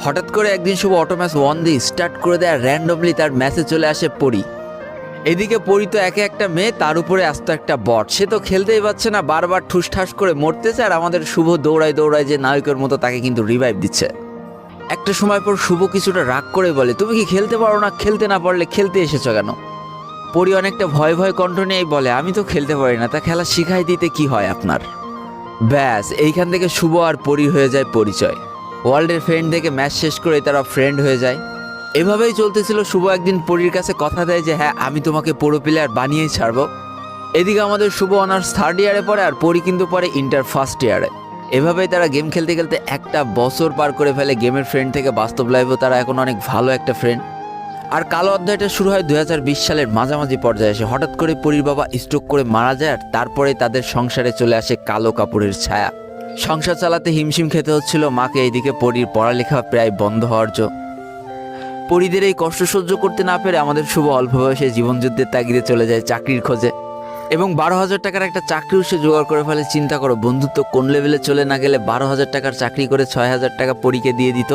হঠাৎ করে একদিন শুভ অটো ম্যাচ 1 দিয়ে স্টার্ট করে দেয়, র্যান্ডমলি তার ম্যাচে চলে আসে পরি। এদিকে পরি তো একে একটা মেয়ে, তার উপরে আস্ত একটা বট, সে তো খেলতেই পারছে না, বারবার ঠুসঠাস করে মরতেছে। আর আমাদের শুভ দৌড়ায় যে নায়কের মতো তাকে কিন্তু রিভাইভ দিচ্ছে। একটা সময় পর শুভ কিছুটা রাগ করে বলে, তুমি কি খেলতে পারো না? খেলতে না পারলে খেলতে এসেছো কেন? পরি অনেকটা ভয় ভয় কণ্ঠ নিয়েই বলে, আমি তো খেলতে পারি না, তা খেলা শিখাই দিতে কি হয় আপনার? ব্যাস এইখান থেকে শুভ আর পরি হয়ে যায় পরিচয়। ওয়ার্ল্ডের ফ্রেন্ড থেকে ম্যাচ শেষ করে তারা ফ্রেন্ড হয়ে যায়। এভাবেই চলতেছিল। শুভ একদিন পরির কাছে কথা দেয় যে হ্যাঁ, আমি তোমাকে প্রো প্লেয়ার বানিয়েই ছাড়বো। এদিকে আমাদের শুভ অনার্স 3rd ইয়ারে পড়ে, আর পরি কিন্তু পড়ে ইন্টার 1st ইয়ারে। এভাবেই তারা গেম খেলতে খেলতে একটা বছর পার করে ফেলে। গেমের ফ্রেন্ড থেকে বাস্তব লাইফেও তারা এখন অনেক ভালো একটা ফ্রেন্ড। আর কালো অধ্যায়টা শুরু হয় 2020 সালের মাঝামাঝি পর্যায়ে এসে। হঠাৎ করে পরির বাবা স্ট্রোক করে মারা যায়, আর তারপরে তাদের সংসারে চলে আসে কালো কাপড়ের ছায়া। সংসার চালাতে হিমশিম খেতে হচ্ছিল মাকে। এইদিকে পরির পড়ালেখা প্রায় বন্ধ হওয়ার জন্য। পরিদের এই কষ্ট সহ্য করতে না পেরে আমাদের শুভ অল্প বয়সে জীবনযুদ্ধের তাগিদে চলে যায় চাকরির খোঁজে, এবং 12,000 টাকার একটা চাকরিও সে জোগাড় করে ফেলে। চিন্তা করো, বন্ধুত্ব কোন লেভেলে চলে না গেলে 12,000 টাকার চাকরি করে 6,000 টাকা পরীকে দিয়ে দিত,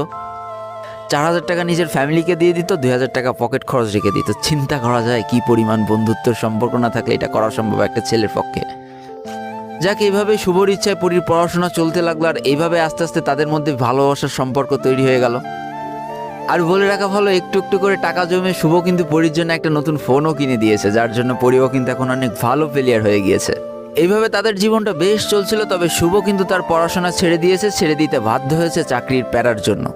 4,000 টাকা নিজের ফ্যামিলিকে দিয়ে দিত, 2,000 টাকা পকেট খরচ রেখে দিত। চিন্তা করা যায় কি পরিমাণ বন্ধুত্বের সম্পর্ক না থাকলে এটা করা সম্ভব একটা ছেলের পক্ষে। যাকে এইভাবে শুভর ইচ্ছায় পরীর পড়াশোনা চলতে লাগলো, আর এইভাবে আস্তে আস্তে তাদের মধ্যে ভালোবাসার সম্পর্ক তৈরি হয়ে গেল। আর বলে রাখা ভালো, একটু একটু করে টাকা জমে শুভ কিন্তু পরীর জন্য একটা নতুন ফোনও কিনে দিয়েছে, যার জন্য পরীও কিন্তু এখন অনেক ভালো প্লেয়ার হয়ে গিয়েছে। এইভাবে তাদের জীবনটা বেশ চলছিল। তবে শুভ কিন্তু তার পড়াশোনা ছেড়ে দিতে বাধ্য হয়েছে চাকরির প্যারার জন্য।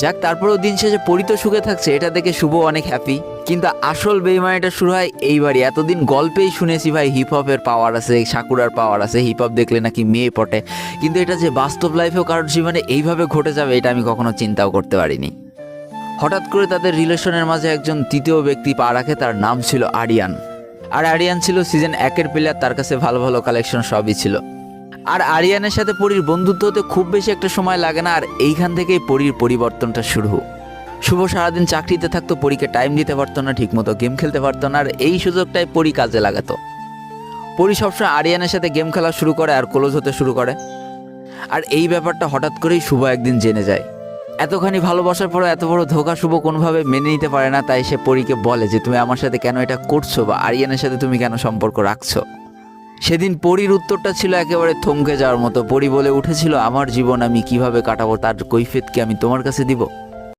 যাক, তারপরেও দিন শেষে পরী তো সুখে থাকছে, এটা দেখে শুভ অনেক হ্যাপি। কিন্তু আসল বেইমানিটা শুরু হয় এইবারই। এতদিন গল্পেই শুনেছি ভাই হিপ হপের পাওয়ার আছে, সাকুরার পাওয়ার আছে, হিপ হপ দেখলে নাকি মেয়ে পটে, কিন্তু এটা যে বাস্তব লাইফেও কারোর জীবনে এইভাবে ঘটে যাবে এটা আমি কখনো চিন্তাও করতে পারিনি। হঠাৎ করে তাদের রিলেশনের মাঝে একজন তৃতীয় ব্যক্তি পা রাখে, তার নাম ছিল আরিয়ান। আর আরিয়ান ছিল সিজন 1-এর প্লেয়ার, তার কাছে ভালো ভালো কালেকশন সবই ছিল। আর আরিয়ানের সাথে পরীর বন্ধুত্ব হতে খুব বেশি একটা সময় লাগে না, আর এইখান থেকেই পরীর পরিবর্তনটা শুরু। শুভ সারাদিন চাকরিতে থাকতো, পরীকে টাইম দিতে পারতো না, ঠিকমতো গেম খেলতে পারতো না, আর এই সুযোগটাই পরী কাজে লাগাতো। পরী সবসময় আরিয়ানের সাথে গেম খেলা শুরু করে আর ক্লোজ হতে শুরু করে। আর এই ব্যাপারটা হঠাৎ করেই শুভ একদিন জেনে যায়। এতখানি ভালোবাসার পরও এত বড় ধোঁকা শুভ কোনোভাবে মেনে নিতে পারে না। তাই সে পরীকে বলে যে তুমি আমার সাথে কেন এটা করছো, বা আরিয়ানের সাথে তুমি কেন সম্পর্ক রাখছো। সেদিন পরীর উত্তরটা ছিল একেবারে থমকে যাওয়ার মতো। পরী বলে উঠেছিল, আমার জীবন আমি কিভাবে কাটাবো তার কৈফিয়ত কি আমি তোমার কাছে দিব?